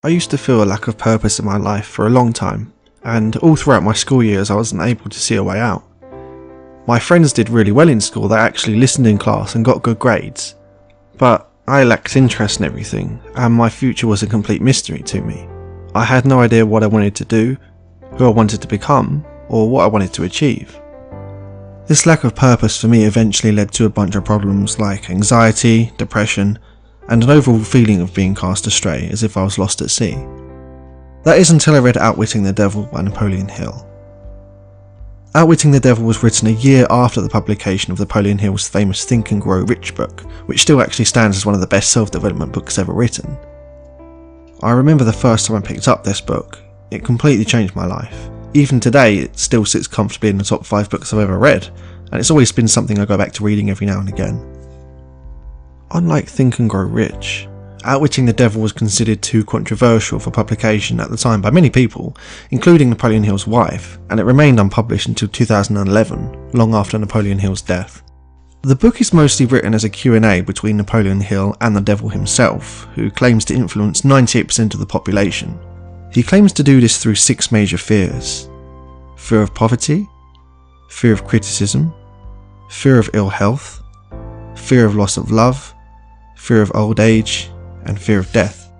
I used to feel a lack of purpose in my life for a long time, and all throughout my school years I wasn't able to see a way out. My friends did really well in school, they actually listened in class and got good grades, but I lacked interest in everything, and my future was a complete mystery to me. I had no idea what I wanted to do, who I wanted to become, or what I wanted to achieve. This lack of purpose for me eventually led to a bunch of problems like anxiety, depression, and an overall feeling of being cast astray, as if I was lost at sea. That is until I read Outwitting the Devil by Napoleon Hill. Outwitting the Devil was written a year after the publication of Napoleon Hill's famous Think and Grow Rich book, which still actually stands as one of the best self-development books ever written. I remember the first time I picked up this book, it completely changed my life. Even today, it still sits comfortably in the top 5 books I've ever read, and it's always been something I go back to reading every now and again. Unlike Think and Grow Rich, Outwitting the Devil was considered too controversial for publication at the time by many people, including Napoleon Hill's wife, and it remained unpublished until 2011, long after Napoleon Hill's death. The book is mostly written as a Q&A between Napoleon Hill and the devil himself, who claims to influence 98% of the population. He claims to do this through 6 major fears: fear of poverty, fear of criticism, fear of ill health, fear of loss of love, fear of old age, and fear of death.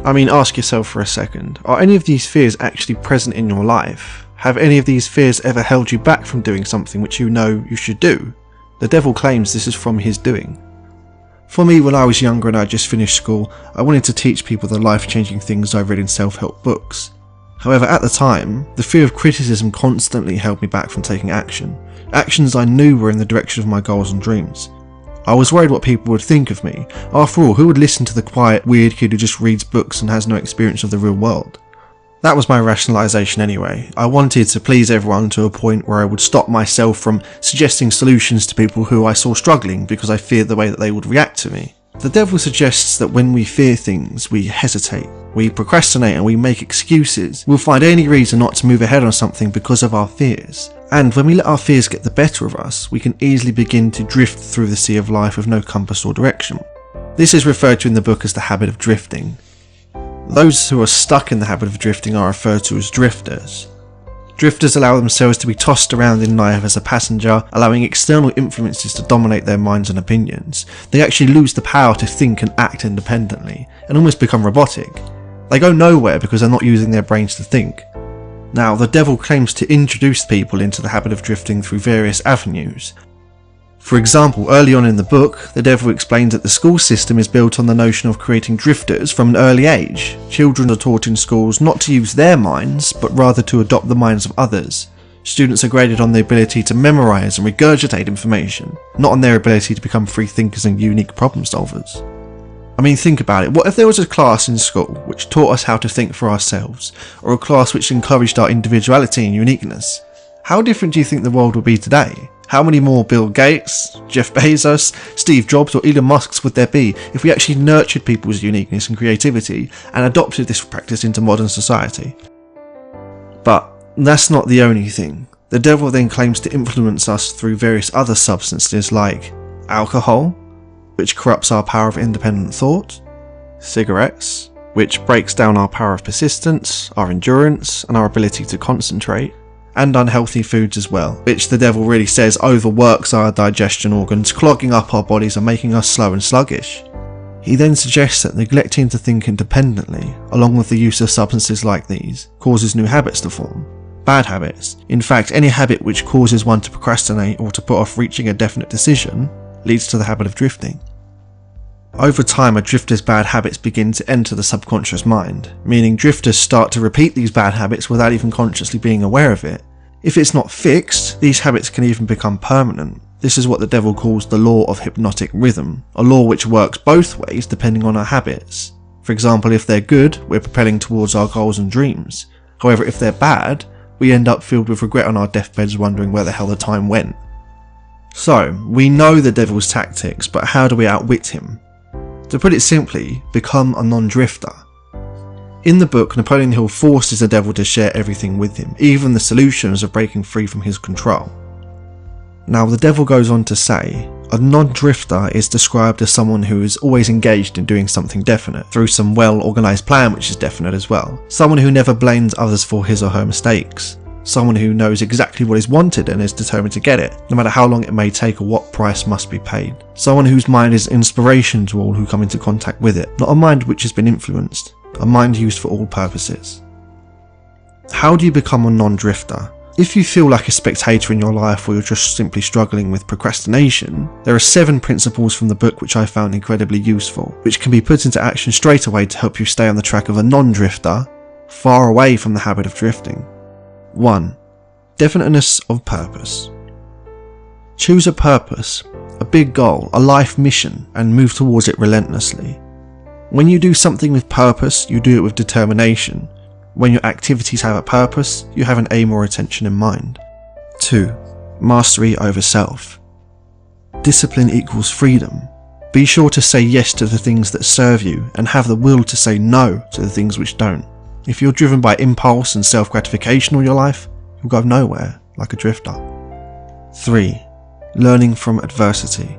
I mean, ask yourself for a second, are any of these fears actually present in your life? Have any of these fears ever held you back from doing something which you know you should do? The devil claims this is from his doing. For me, when I was younger and I just finished school, I wanted to teach people the life-changing things I read in self-help books. However, at the time, the fear of criticism constantly held me back from taking action. Actions I knew were in the direction of my goals and dreams. I was worried what people would think of me. After all, who would listen to the quiet, weird kid who just reads books and has no experience of the real world? That was my rationalisation anyway. I wanted to please everyone to a point where I would stop myself from suggesting solutions to people who I saw struggling because I feared the way that they would react to me. The devil suggests that when we fear things, we hesitate, we procrastinate and we make excuses. We'll find any reason not to move ahead on something because of our fears. And when we let our fears get the better of us, we can easily begin to drift through the sea of life with no compass or direction. This is referred to in the book as the habit of drifting. Those who are stuck in the habit of drifting are referred to as drifters. Drifters allow themselves to be tossed around in life as a passenger, allowing external influences to dominate their minds and opinions. They actually lose the power to think and act independently, and almost become robotic. They go nowhere because they're not using their brains to think. Now, the devil claims to introduce people into the habit of drifting through various avenues. For example, early on in the book, the devil explains that the school system is built on the notion of creating drifters from an early age. Children are taught in schools not to use their minds, but rather to adopt the minds of others. Students are graded on the ability to memorise and regurgitate information, not on their ability to become free thinkers and unique problem solvers. I mean, think about it. What if there was a class in school which taught us how to think for ourselves, or a class which encouraged our individuality and uniqueness? How different do you think the world would be today? How many more Bill Gates, Jeff Bezos, Steve Jobs or Elon Musks would there be if we actually nurtured people's uniqueness and creativity and adopted this practice into modern society? But that's not the only thing. The devil then claims to influence us through various other substances like alcohol, which corrupts our power of independent thought, cigarettes, which breaks down our power of persistence, our endurance, and our ability to concentrate, and unhealthy foods as well, which the devil really says overworks our digestion organs, clogging up our bodies and making us slow and sluggish. He then suggests that neglecting to think independently, along with the use of substances like these, causes new habits to form. Bad habits. In fact, any habit which causes one to procrastinate or to put off reaching a definite decision leads to the habit of drifting. Over time, a drifter's bad habits begin to enter the subconscious mind, meaning drifters start to repeat these bad habits without even consciously being aware of it. If it's not fixed, these habits can even become permanent. This is what the devil calls the law of hypnotic rhythm, a law which works both ways depending on our habits. For example, if they're good, we're propelling towards our goals and dreams. However, if they're bad, we end up filled with regret on our deathbeds wondering where the hell the time went. So, we know the devil's tactics, but how do we outwit him? To put it simply, become a non-drifter. In the book, Napoleon Hill forces the devil to share everything with him, even the solutions of breaking free from his control. Now, the devil goes on to say, A non-drifter is described as someone who is always engaged in doing something definite, through some well-organised plan which is definite as well. Someone who never blames others for his or her mistakes. Someone who knows exactly what is wanted and is determined to get it, no matter how long it may take or what price must be paid. Someone whose mind is inspiration to all who come into contact with it, not a mind which has been influenced, a mind used for all purposes. How do you become a non-drifter? If you feel like a spectator in your life or you're just simply struggling with procrastination, there are 7 principles from the book which I found incredibly useful, which can be put into action straight away to help you stay on the track of a non-drifter, far away from the habit of drifting. 1. Definiteness of purpose. Choose a purpose, a big goal, a life mission, and move towards it relentlessly. When you do something with purpose, you do it with determination. When your activities have a purpose, you have an aim or intention in mind. 2. Mastery over self. Discipline equals freedom. Be sure to say yes to the things that serve you and have the will to say no to the things which don't. If you're driven by impulse and self-gratification all your life, you'll go nowhere, like a drifter. 3. Learning from adversity.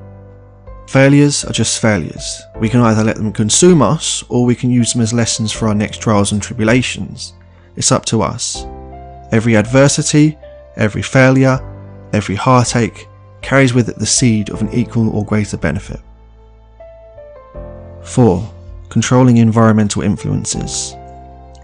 Failures are just failures. We can either let them consume us, or we can use them as lessons for our next trials and tribulations. It's up to us. Every adversity, every failure, every heartache carries with it the seed of an equal or greater benefit. 4. Controlling environmental influences.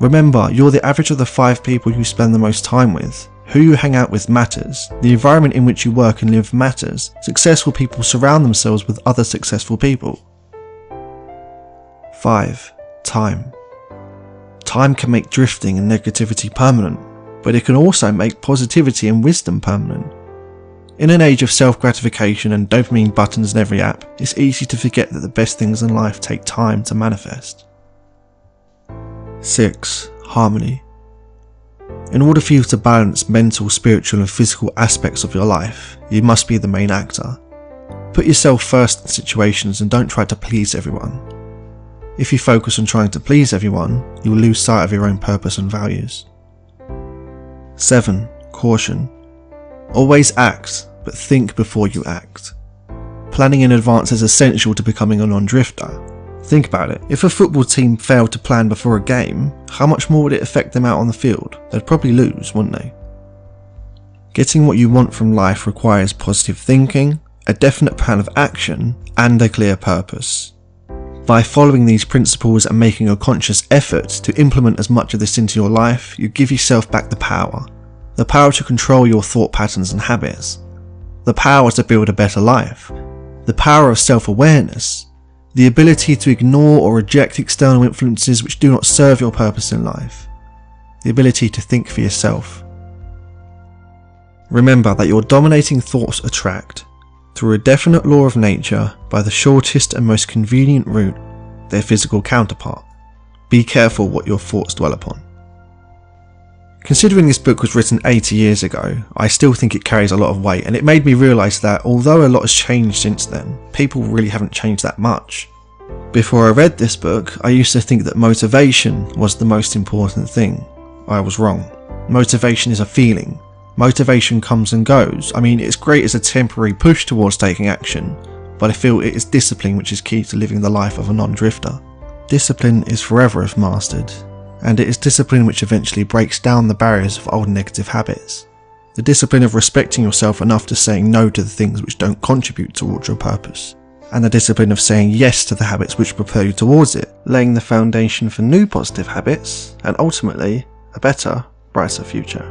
Remember, you're the average of the 5 people you spend the most time with. Who you hang out with matters. The environment in which you work and live matters. Successful people surround themselves with other successful people. 5. Time. Time can make drifting and negativity permanent, but it can also make positivity and wisdom permanent. In an age of self-gratification and dopamine buttons in every app, it's easy to forget that the best things in life take time to manifest. 6. Harmony. In order for you to balance mental, spiritual and physical aspects of your life, you must be the main actor. Put yourself first in situations and don't try to please everyone. If you focus on trying to please everyone, you will lose sight of your own purpose and values. 7. Caution. Always act, but think before you act. Planning in advance is essential to becoming a non-drifter. Think about it. If a football team failed to plan before a game, how much more would it affect them out on the field? They'd probably lose, wouldn't they? Getting what you want from life requires positive thinking, a definite plan of action, and a clear purpose. By following these principles and making a conscious effort to implement as much of this into your life, you give yourself back the power. The power to control your thought patterns and habits. The power to build a better life. The power of self-awareness. The ability to ignore or reject external influences which do not serve your purpose in life. The ability to think for yourself. Remember that your dominating thoughts attract, through a definite law of nature, by the shortest and most convenient route, their physical counterpart. Be careful what your thoughts dwell upon. Considering this book was written 80 years ago, I still think it carries a lot of weight, and it made me realise that although a lot has changed since then, people really haven't changed that much. Before I read this book, I used to think that motivation was the most important thing. I was wrong. Motivation is a feeling. Motivation comes and goes. I mean, it's great as a temporary push towards taking action, but I feel it is discipline which is key to living the life of a non-drifter. Discipline is forever if mastered. And it is discipline which eventually breaks down the barriers of old negative habits. The discipline of respecting yourself enough to saying no to the things which don't contribute towards your purpose. And the discipline of saying yes to the habits which propel you towards it, laying the foundation for new positive habits, and ultimately, a better, brighter future.